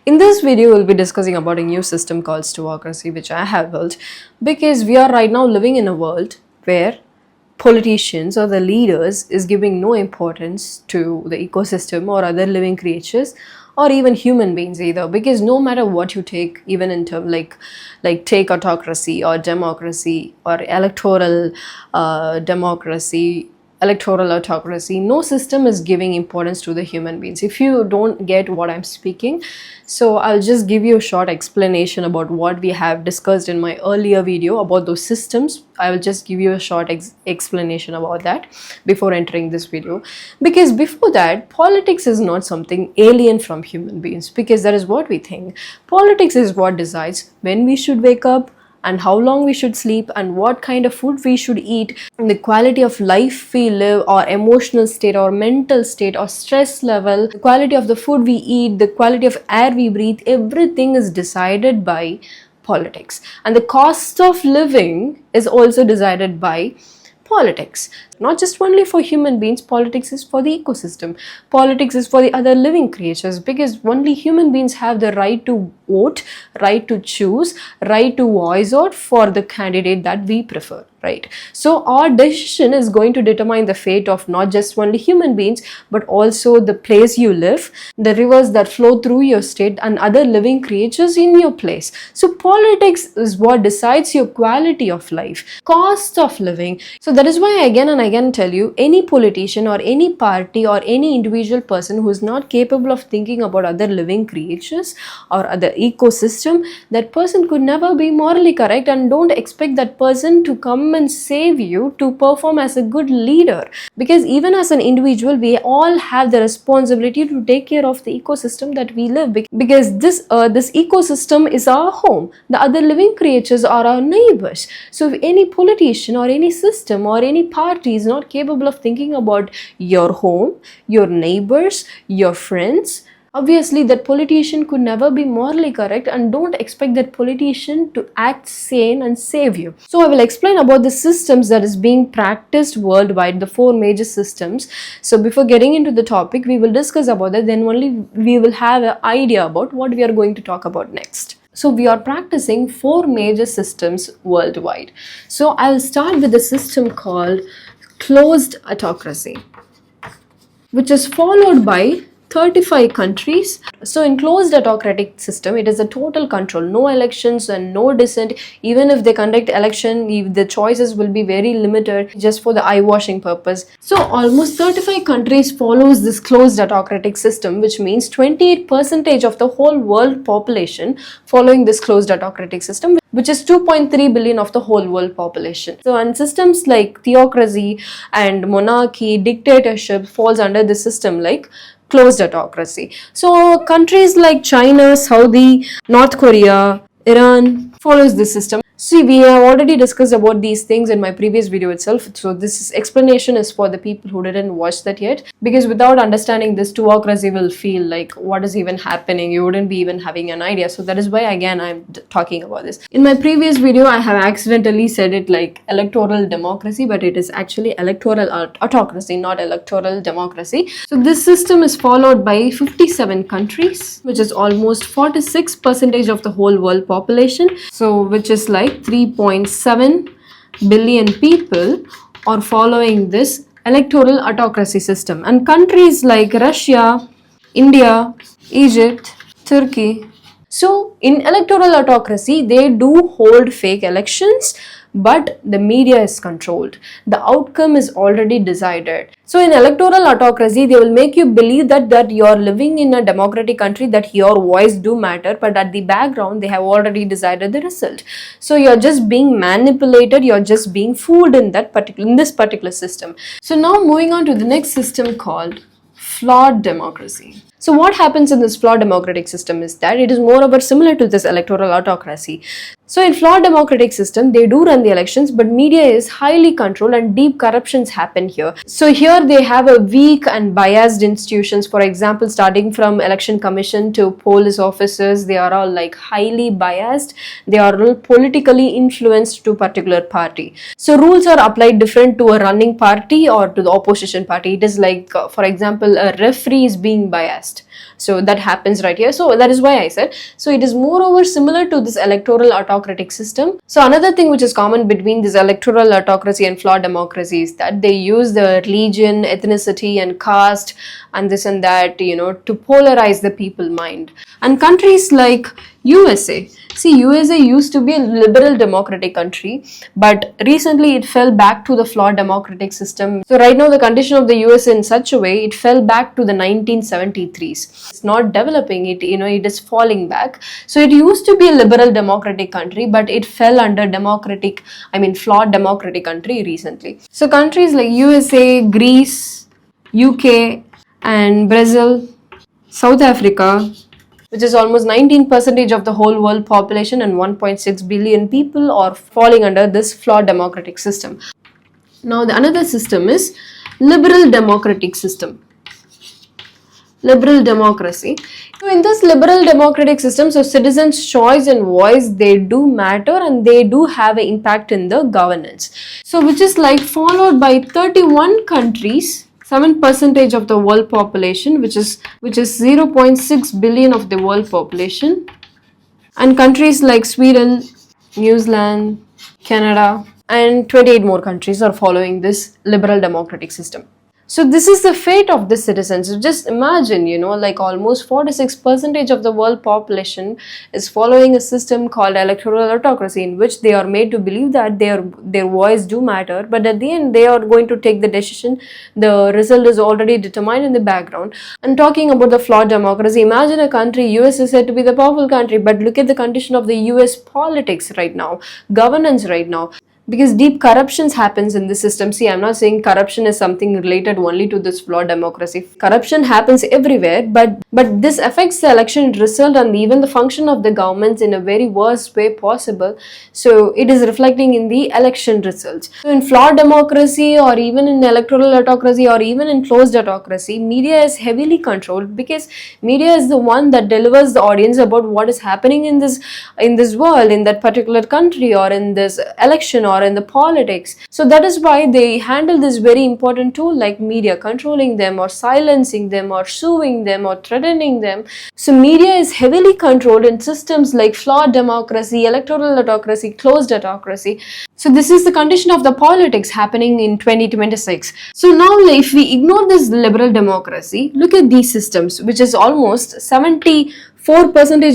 In this video, we'll be discussing about a new system called Stewacracy, which I have built because we are right now living in a world where politicians or the leaders is giving no importance to the ecosystem or other living creatures or even human beings either, because no matter what you take, even in terms like take autocracy or democracy or electoral democracy, electoral autocracy, no system is giving importance to the human beings. If you don't get what I'm speaking, so I'll just give you a short explanation about what we have discussed in my earlier video about those systems. I will just give you a short explanation about that before entering this video, because before that, politics is not something alien from human beings, because that is what we think. Politics is what decides when we should wake up and how long we should sleep and what kind of food we should eat, and the quality of life we live, or emotional state or mental state or stress level, the quality of the food we eat, the quality of air we breathe, everything is decided by politics. And the cost of living is also decided by politics. Not just only for human beings, politics is for the ecosystem. Politics is for the other living creatures, because only human beings have the right to vote, right to choose, right to voice out for the candidate that we prefer, right? So our decision is going to determine the fate of not just only human beings, but also the place you live, the rivers that flow through your state, and other living creatures in your place. So politics is what decides your quality of life, cost of living. So that is why again and again tell you, any politician or any party or any individual person who is not capable of thinking about other living creatures or other ecosystem, that person could never be morally correct, and don't expect that person to come and save you, to perform as a good leader, because even as an individual, we all have the responsibility to take care of the ecosystem that we live, because this ecosystem is our home. The other living creatures are our neighbors. So if any politician or any system or any party is not capable of thinking about your home, your neighbors, your friends, obviously that politician could never be morally correct, and don't expect that politician to act sane and save you. So I will explain about the systems that is being practiced worldwide, the 4 major systems. So before getting into the topic, we will discuss about that, then only we will have an idea about what we are going to talk about next. So we are practicing 4 major systems worldwide. So I'll start with a system called closed autocracy, which is followed by 35 countries. So in closed autocratic system, it is a total control, no elections and no dissent. Even if they conduct election, the choices will be very limited, just for the eye-washing purpose. So almost 35 countries follows this closed autocratic system, which means 28% of the whole world population following this closed autocratic system, which is 2.3 billion of the whole world population. So, and systems like theocracy and monarchy, dictatorship falls under this system like closed autocracy. So countries like China, Saudi, North Korea, Iran follows this system. See, we have already discussed about these things in my previous video itself. So this explanation is for the people who didn't watch that yet, because without understanding this, Stewacracy will feel like what is even happening. You wouldn't be even having an idea. So that is why again I'm talking about this. In my previous video, I have accidentally said it like electoral democracy, but it is actually electoral autocracy, not electoral democracy. So this system is followed by 57 countries, which is almost 46% of the whole world population. So which is like 3.7 billion people are following this electoral autocracy system. And countries like Russia, India, Egypt, Turkey. So in electoral autocracy, they do hold fake elections, but the media is controlled. The outcome is already decided. So in electoral autocracy, they will make you believe that you are living in a democratic country, that your voice do matter, but at the background, they have already decided the result. So you're just being manipulated, you're just being fooled in this particular system. So now moving on to the next system called flawed democracy. So what happens in this flawed democratic system is that it is moreover similar to this electoral autocracy. So in flawed democratic system, they do run the elections, but media is highly controlled and deep corruptions happen here. So here they have a weak and biased institutions. For example, starting from election commission to police officers, they are all like highly biased. They are all politically influenced to particular party. So rules are applied different to a running party or to the opposition party. It is like, for example, a referee is being biased. So that happens right here. So that is why I said, so it is moreover similar to this electoral autocratic system. So another thing which is common between this electoral autocracy and flawed democracy is that they use the religion, ethnicity and caste and this and that, to polarize the people mind. And countries like USA, see, USA used to be a liberal democratic country, but recently it fell back to the flawed democratic system. So right now the condition of the US in such a way, it fell back to the 1973s. It's not developing, it is falling back. So it used to be a liberal democratic country, but it fell under flawed democratic country recently. So countries like USA, Greece, UK and Brazil, South Africa, which is almost 19% of the whole world population and 1.6 billion people are falling under this flawed democratic system. Now the another system is liberal democratic system. Liberal democracy. So in this liberal democratic system, so citizens' choice and voice, they do matter and they do have an impact in the governance. So which is like followed by 31 countries, 7% of the world population, which is 0.6 billion of the world population, and countries like Sweden, New Zealand, Canada, and 28 more countries are following this liberal democratic system. So this is the fate of the citizens. Just imagine, like almost 46% of the world population is following a system called electoral autocracy, in which they are made to believe that their voice do matter, but at the end they are going to take the decision. The result is already determined in the background. And talking about the flawed democracy, imagine a country, US is said to be the powerful country, but look at the condition of the US politics right now, governance right now. Because deep corruptions happens in the system. See, I'm not saying corruption is something related only to this flawed democracy. Corruption happens everywhere, but this affects the election result and even the function of the governments in a very worst way possible. So it is reflecting in the election results. So in flawed democracy or even in electoral autocracy or even in closed autocracy, media is heavily controlled, because media is the one that delivers the audience about what is happening in this world, in that particular country, or in this election, or in the politics. So that is why they handle this very important tool like media, controlling them or silencing them or suing them or threatening them. So media is heavily controlled in systems like flawed democracy, electoral autocracy, closed autocracy. So this is the condition of the politics happening in 2026. So now if we ignore this liberal democracy, look at these systems, which is almost 74%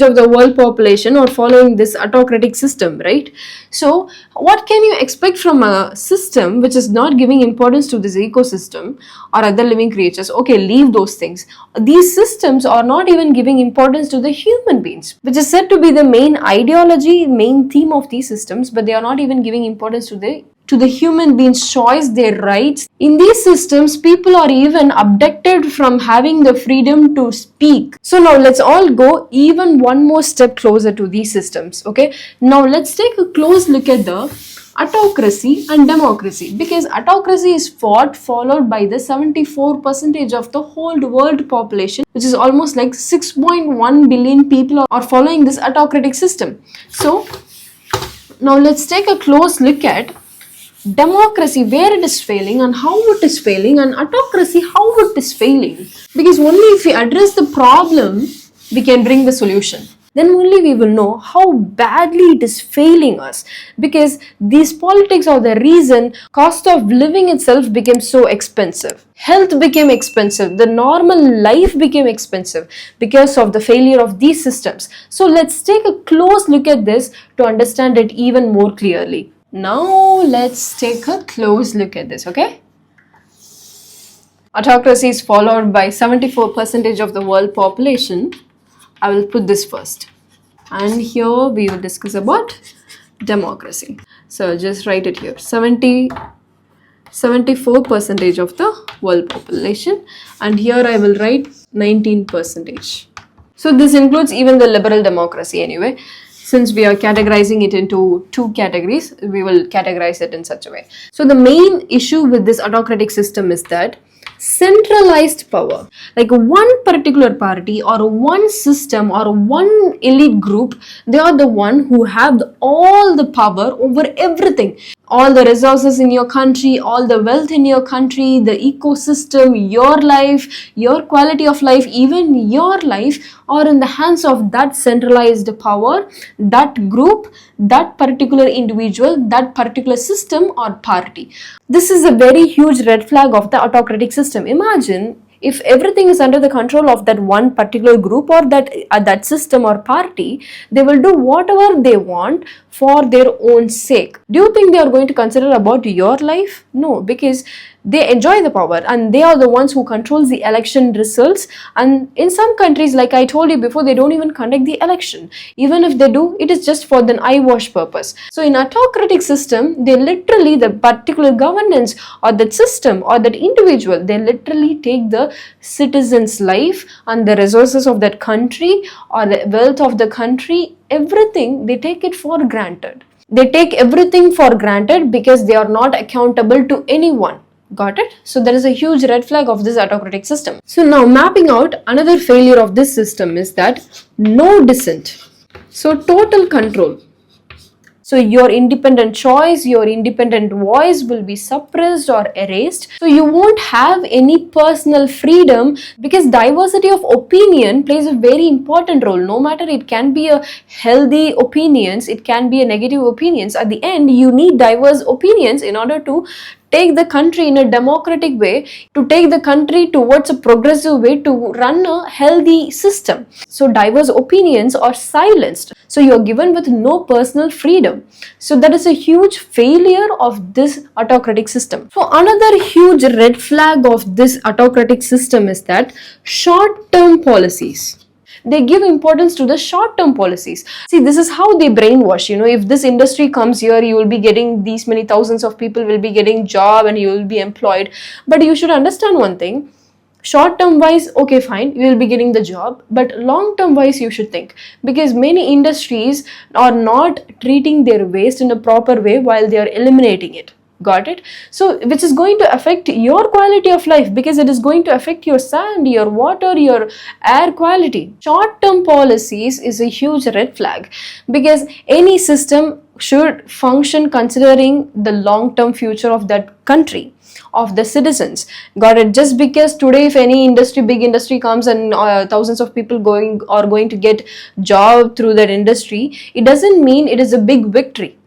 of the world population are following this autocratic system, right? So what can you expect from a system which is not giving importance to this ecosystem or other living creatures? Okay, leave those things. These systems are not even giving importance to the human beings, which is said to be the main ideology, main theme of these systems, but they are not even giving importance to the human being's choice, their rights. In these systems, people are even abducted from having the freedom to speak. So now let's all go even one more step closer to these systems. Okay, now let's take a close look at the autocracy and democracy, because autocracy is followed by the 74% of the whole world population, which is almost like 6.1 billion people are following this autocratic system. So now let's take a close look at democracy, where it is failing and how it is failing, and autocracy, how it is failing. Because only if we address the problem, we can bring the solution. Then only we will know how badly it is failing us. Because these politics are the reason cost of living itself became so expensive. Health became expensive. The normal life became expensive because of the failure of these systems. So let's take a close look at this to understand it even more clearly. Now let's take a close look at this, okay? Autocracy is followed by 74% of the world population. I will put this first. And here we will discuss about democracy. So just write it here. 74% of the world population. And here I will write 19%. So this includes even the liberal democracy anyway. Since we are categorizing it into two categories, we will categorize it in such a way. So the main issue with this autocratic system is that centralized power, like one particular party or one system or one elite group, they are the one who have all the power over everything. all the resources in your country, all the wealth in your country, the ecosystem, your life, your quality of life, even your life are in the hands of that centralized power, that group, that particular individual, that particular system or party. This is a very huge red flag of the autocratic system. Imagine if everything is under the control of that one particular group or that system or party, they will do whatever they want for their own sake. Do you think they are going to consider about your life? No, because they enjoy the power and they are the ones who controls the election results. And in some countries, like I told you before, they don't even conduct the election. Even if they do, it is just for the eyewash purpose. So in autocratic system, they literally, the particular governance or that system or that individual, they literally take the citizen's life and the resources of that country or the wealth of the country, everything, they take it for granted. They take everything for granted because they are not accountable to anyone. Got it? So there is a huge red flag of this autocratic system. So now mapping out another failure of this system is that no dissent. So total control. So your independent choice, your independent voice will be suppressed or erased. So you won't have any personal freedom because diversity of opinion plays a very important role. No matter it can be a healthy opinions, it can be a negative opinions. At the end, you need diverse opinions in order to take the country in a democratic way, to take the country towards a progressive way, to run a healthy system. So diverse opinions are silenced. So you're given with no personal freedom. So that is a huge failure of this autocratic system. So another huge red flag of this autocratic system is that short-term policies. They give importance to the short-term policies. See, this is how they brainwash. If this industry comes here, you will be getting these many thousands of people will be getting job and you will be employed. But you should understand one thing. Short-term wise, okay, fine, you will be getting the job. But long-term wise, you should think. Because many industries are not treating their waste in a proper way while they are eliminating it. Got it? So which is going to affect your quality of life because it is going to affect your sand, your water, your air quality. Short-term policies is a huge red flag because any system should function considering the long-term future of that country, of the citizens. Got it? Just because today if any big industry comes and thousands of people are going to get job through that industry, it doesn't mean it is a big victory.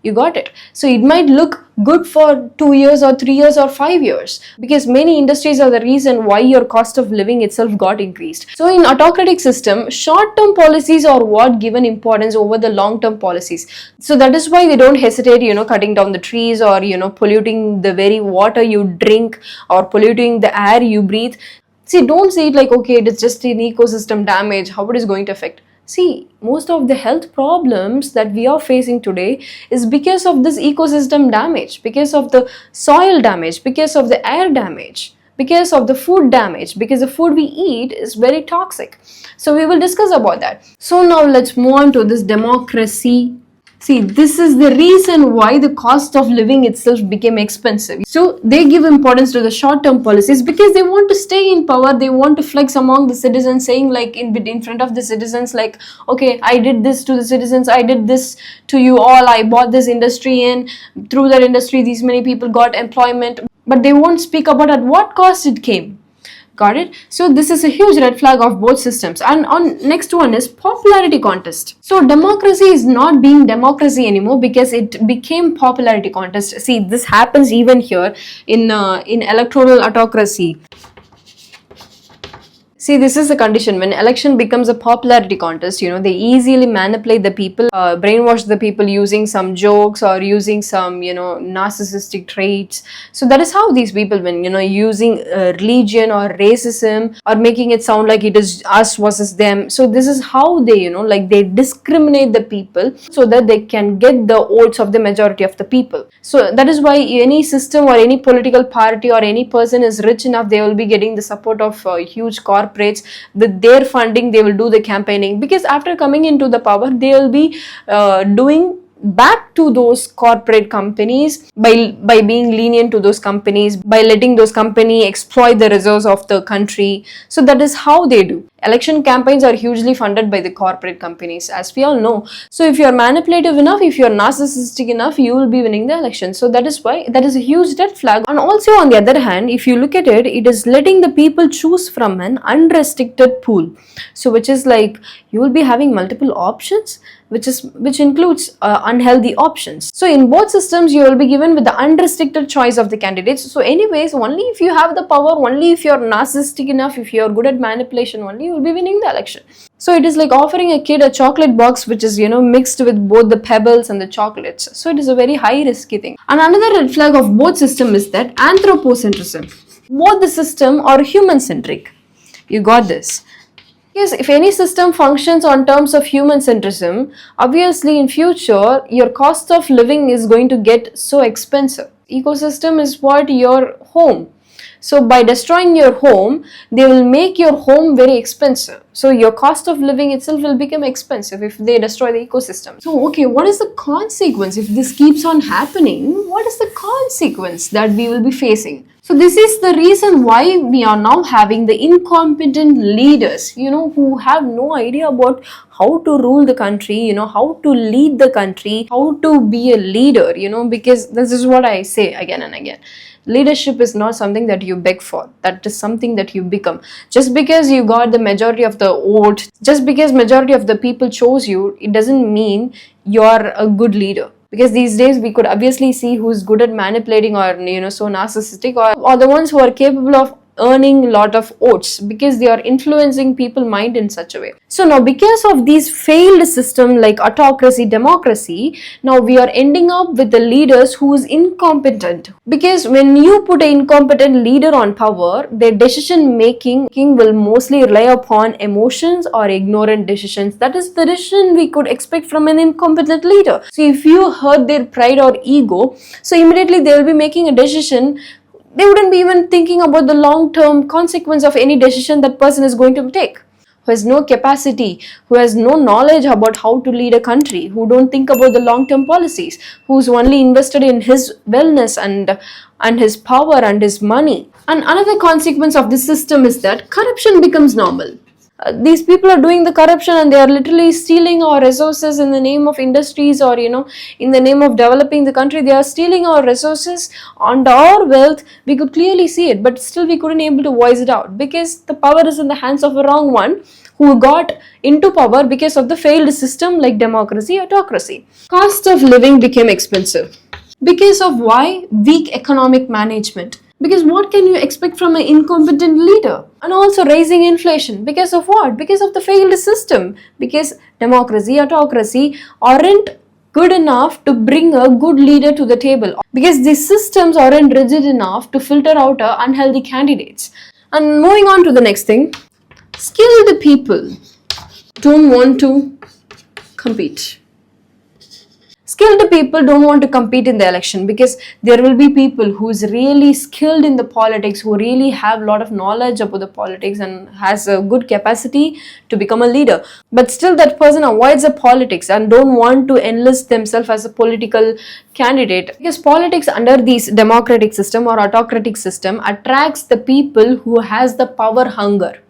You got it? So it might look good for 2 years or 3 years or 5 years because many industries are the reason why your cost of living itself got increased. So in autocratic system, short-term policies are what given importance over the long-term policies. So that is why they don't hesitate, cutting down the trees or, polluting the very water you drink or polluting the air you breathe. See, don't say it like, okay, it is just an ecosystem damage, how it is going to affect. See, most of the health problems that we are facing today is because of this ecosystem damage, because of the soil damage, because of the air damage, because of the food damage, because the food we eat is very toxic. So we will discuss about that. So now let's move on to this democracy. See, this is the reason why the cost of living itself became expensive. So they give importance to the short-term policies because they want to stay in power. They want to flex among the citizens, saying like in front of the citizens, like, okay, I did this to the citizens, I did this to you all, I bought this industry in, through that industry these many people got employment, but they won't speak about at what cost it came. Got it? So this is a huge red flag of both systems. And on next one is popularity contest. So democracy is not being democracy anymore because it became popularity contest. See, this happens even here in electoral autocracy. See, this is the condition. When election becomes a popularity contest, they easily manipulate the people, brainwash the people using some jokes or using some, narcissistic traits. So that is how these people win, using religion or racism or making it sound like it is us versus them. So this is how they, they discriminate the people so that they can get the votes of the majority of the people. So that is why any system or any political party or any person is rich enough, they will be getting the support of huge corporations. With their funding, they will do the campaigning because after coming into the power, they will be doing back to those corporate companies by being lenient to those companies, by letting those companies exploit the resources of the country. So that is how they do. Election campaigns are hugely funded by the corporate companies, as we all know. So if you're manipulative enough, if you're narcissistic enough, you will be winning the election. So that is why that is a huge red flag. And also on the other hand, if you look at it, it is letting the people choose from an unrestricted pool. So which is like you will be having multiple options, which includes unhealthy options. So in both systems, you will be given with the unrestricted choice of the candidates. So anyways, only if you have the power, only if you're narcissistic enough, if you're good at manipulation, only you will be winning the election. So it is like offering a kid a chocolate box which is, mixed with both the pebbles and the chocolates. So it is a very high risky thing. And another red flag of both systems is that anthropocentrism. Both the system are human centric. You got this. Yes, if any system functions on terms of human centrism, obviously in future your cost of living is going to get so expensive. Ecosystem is what? Your home. So by destroying your home, they will make your home very expensive. So your cost of living itself will become expensive if they destroy the ecosystem. So okay, what is the consequence if this keeps on happening? What is the consequence that we will be facing? So this is the reason why we are now having the incompetent leaders, who have no idea about how to rule the country, how to lead the country, how to be a leader, because this is what I say again and again. Leadership is not something that you beg for. That is something that you become. Just because you got the majority of the vote, just because majority of the people chose you, it doesn't mean you're a good leader. Because these days we could obviously see who's good at manipulating or so narcissistic, or the ones who are capable of earning a lot of votes because they are influencing people's mind in such a way. So now because of these failed system like autocracy, democracy, now we are ending up with the leaders who is incompetent. Because when you put an incompetent leader on power, their decision making will mostly rely upon emotions or ignorant decisions. That is the decision we could expect from an incompetent leader. So if you hurt their pride or ego, so immediately they will be making a decision. They wouldn't be even thinking about the long-term consequence of any decision that person is going to take. Who has no capacity, who has no knowledge about how to lead a country, who don't think about the long-term policies, who's only invested in his wellness and his power and his money. And another consequence of this system is that corruption becomes normal. These people are doing the corruption and they are literally stealing our resources in the name of industries or in the name of developing the country. They are stealing our resources and our wealth. We could clearly see it, but still we couldn't able to voice it out because the power is in the hands of a wrong one who got into power because of the failed system like democracy, autocracy. Cost of living became expensive because of why? Weak economic management. Because what can you expect from an incompetent leader? And also raising inflation. Because of what? Because of the failed system. Because democracy, autocracy aren't good enough to bring a good leader to the table. Because these systems aren't rigid enough to filter out unhealthy candidates. And moving on to the next thing. Skilled people don't want to compete. Skilled people don't want to compete in the election because there will be people who's really skilled in the politics, who really have a lot of knowledge about the politics and has a good capacity to become a leader. But still that person avoids the politics and don't want to enlist themselves as a political candidate. Because politics under this democratic system or autocratic system attracts the people who has the power hunger.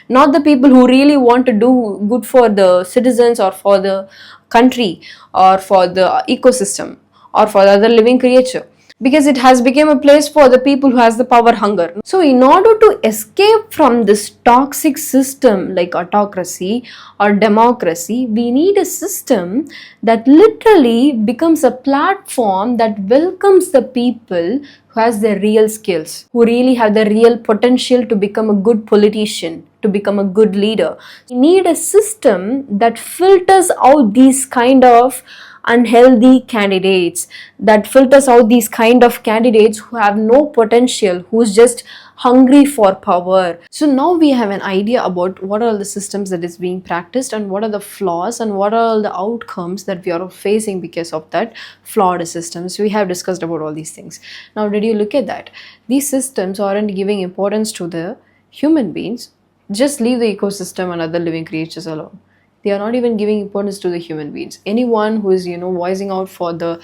Not the people who really want to do good for the citizens or for the country or for the ecosystem or for the other living creature, because it has become a place for the people who has the power hunger. So in order to escape from this toxic system like autocracy or democracy, we need a system that literally becomes a platform that welcomes the people who has the real skills, who really have the real potential to become a good politician, to become a good leader. We need a system that filters out these kind of unhealthy candidates, that filters out these kind of candidates who have no potential, who's just hungry for power. So now we have an idea about what are the systems that is being practiced and what are the flaws and what are the outcomes that we are facing because of that flawed systems. We have discussed about all these things. Now did you look at that? These systems aren't giving importance to the human beings. Just leave the ecosystem and other living creatures alone. They are not even giving importance to the human beings. Anyone who is, voicing out for the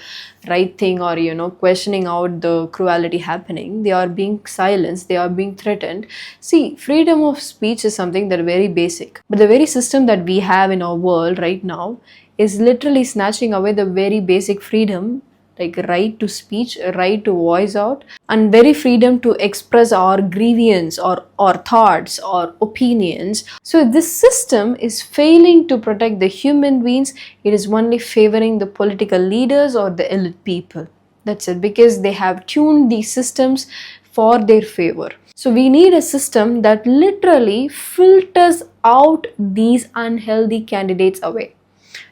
right thing, or, questioning out the cruelty happening, they are being silenced, they are being threatened. See, freedom of speech is something that is very basic. But the very system that we have in our world right now is literally snatching away the very basic freedom, like right to speech, right to voice out, and very freedom to express our grievance or thoughts or opinions. So this system is failing to protect the human beings. It is only favoring the political leaders or the elite people. That's it, because they have tuned these systems for their favor. So we need a system that literally filters out these unhealthy candidates away.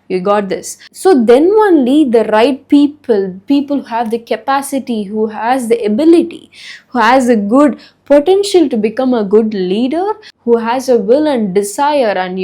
You got this. So then only the right people who have the capacity, who has the ability, who has a good potential to become a good leader, who has a will and desire and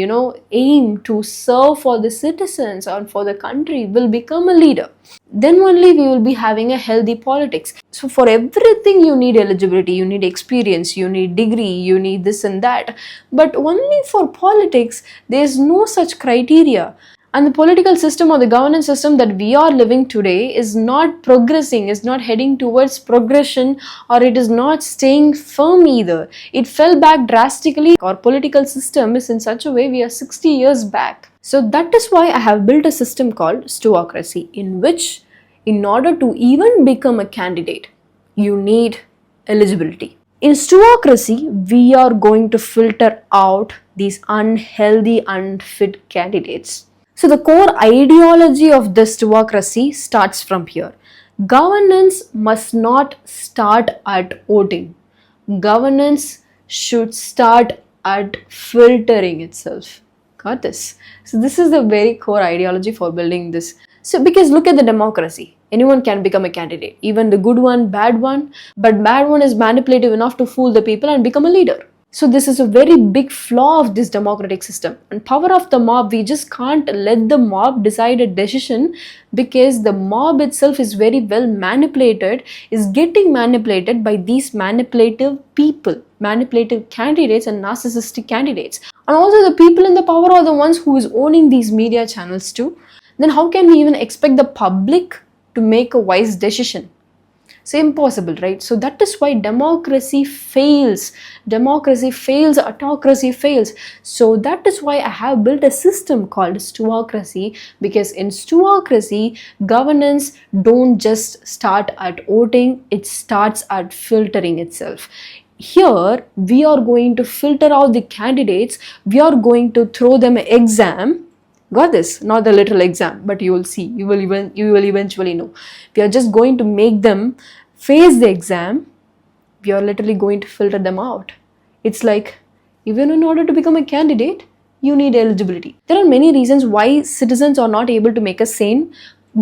aim to serve for the citizens and for the country, will become a leader. Then only we will be having a healthy politics. So for everything you need eligibility, you need experience, you need degree, you need this and that. But only for politics, there is no such criteria. And the political system or the governance system that we are living today is not progressing, is not heading towards progression, or it is not staying firm either. It fell back drastically. Our political system is in such a way we are 60 years back. So that is why I have built a system called Stewacracy, in which, in order to even become a candidate, you need eligibility. In Stewacracy, we are going to filter out these unhealthy, unfit candidates. So the core ideology of this Stewacracy starts from here. Governance must not start at voting. Governance should start at filtering itself. Got this? So this is the very core ideology for building this. So because look at the democracy. Anyone can become a candidate. Even the good one, bad one. But bad one is manipulative enough to fool the people and become a leader. So this is a very big flaw of this democratic system. And power of the mob, we just can't let the mob decide a decision, because the mob itself is very well manipulated, is getting manipulated by these manipulative people, manipulative candidates and narcissistic candidates. And also the people in the power are the ones who is owning these media channels too. Then how can we even expect the public to make a wise decision? So impossible, right? So that is why democracy fails. Democracy fails, autocracy fails. So that is why I have built a system called Stewacracy, because in Stewacracy, governance don't just start at voting, it starts at filtering itself. Here, we are going to filter out the candidates, we are going to throw them an exam. Got this? Not the literal exam, but you will see. You will eventually know. We are just going to make them face the exam. We are literally going to filter them out. It's like, even in order to become a candidate, you need eligibility. There are many reasons why citizens are not able to make a sane,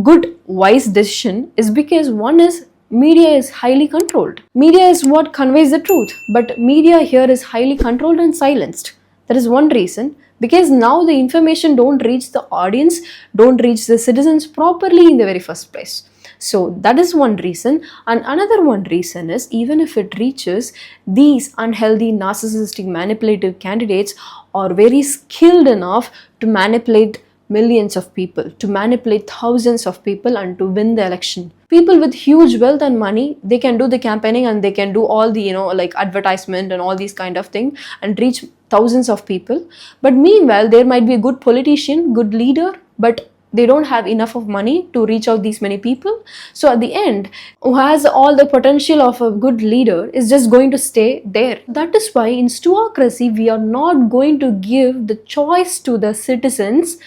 good, wise decision. Is because one is media is highly controlled. Media is what conveys the truth, but media here is highly controlled and silenced. That is one reason. Because now the information don't reach the audience, don't reach the citizens properly in the very first place. So that is one reason. And another one reason is, even if it reaches, these unhealthy, narcissistic, manipulative candidates are very skilled enough to manipulate millions of people, to manipulate thousands of people and to win the election. People with huge wealth and money, they can do the campaigning and they can do all the, like advertisement and all these kind of thing and reach thousands of people. But meanwhile, there might be a good politician, good leader, but they don't have enough of money to reach out these many people. So at the end, who has all the potential of a good leader is just going to stay there. That is why in Stewacracy, we are not going to give the choice to the citizens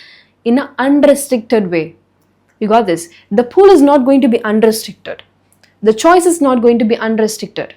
in an unrestricted way. You got this? The pool is not going to be unrestricted. The choice is not going to be unrestricted.